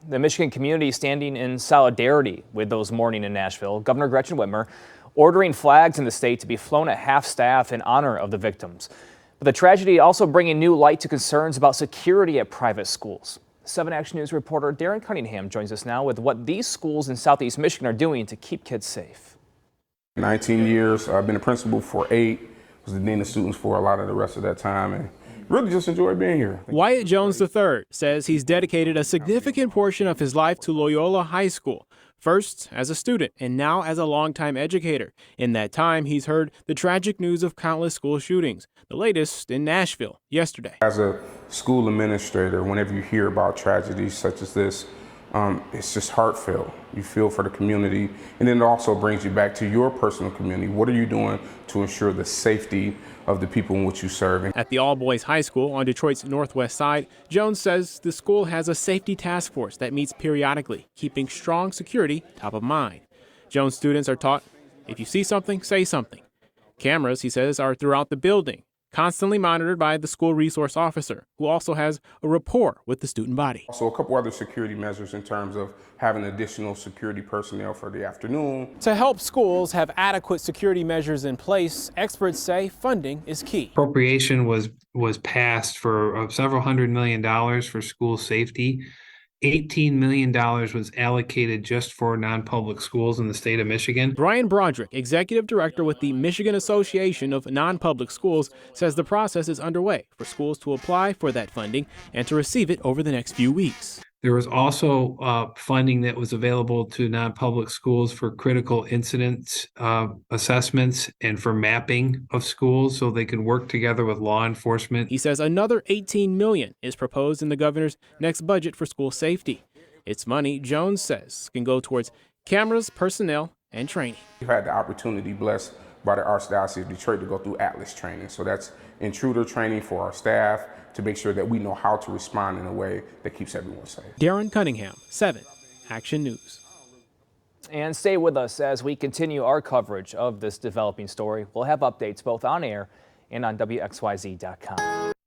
The Michigan community standing in solidarity with those mourning in Nashville. Governor Gretchen Whitmer ordering flags in the state to be flown at half-staff in honor of the victims. But the tragedy also bringing new light to concerns about security at private schools. 7 Action News reporter Darren Cunningham joins us now with what these schools in Southeast Michigan are doing to keep kids safe. 19 years, I've been a principal for 8, was the dean of students for a lot of the rest of that time, and really just enjoyed being here. Wyatt Jones III says he's dedicated a significant portion of his life to Loyola High School, first as a student and now as a longtime educator. In that time, he's heard the tragic news of countless school shootings, the latest in Nashville yesterday. As a school administrator, whenever you hear about tragedies such as this, it's just heartfelt. You feel for the community, and then it also brings you back to your personal community. What are you doing to ensure the safety of the people in which you serve? At the all-boys high school on Detroit's northwest side, Jones says the school has a safety task force that meets periodically, keeping strong security top of mind. Jones students are taught, if you see something, say something. Cameras, he says, are throughout the building, constantly monitored by the school resource officer, who also has a rapport with the student body. Also, a couple other security measures in terms of having additional security personnel for the afternoon. To help schools have adequate security measures in place, experts say funding is key. Appropriation was passed for several $100 million for school safety. $18 million was allocated just for non-public schools in the state of Michigan. Brian Broderick, executive director with the Michigan Association of Non-Public Schools, says the process is underway for schools to apply for that funding and to receive it over the next few weeks. There was also funding that was available to non-public schools for critical incident assessments and for mapping of schools so they can work together with law enforcement. He says another $18 million is proposed in the governor's next budget for school safety. It's money, Jones says, can go towards cameras, personnel, and training. We've had the opportunity, blessed by the Archdiocese of Detroit, to go through Atlas training. So that's intruder training for our staff to make sure that we know how to respond in a way that keeps everyone safe. Darren Cunningham, 7 Action News. And stay with us as we continue our coverage of this developing story. We'll have updates both on air and on WXYZ.com.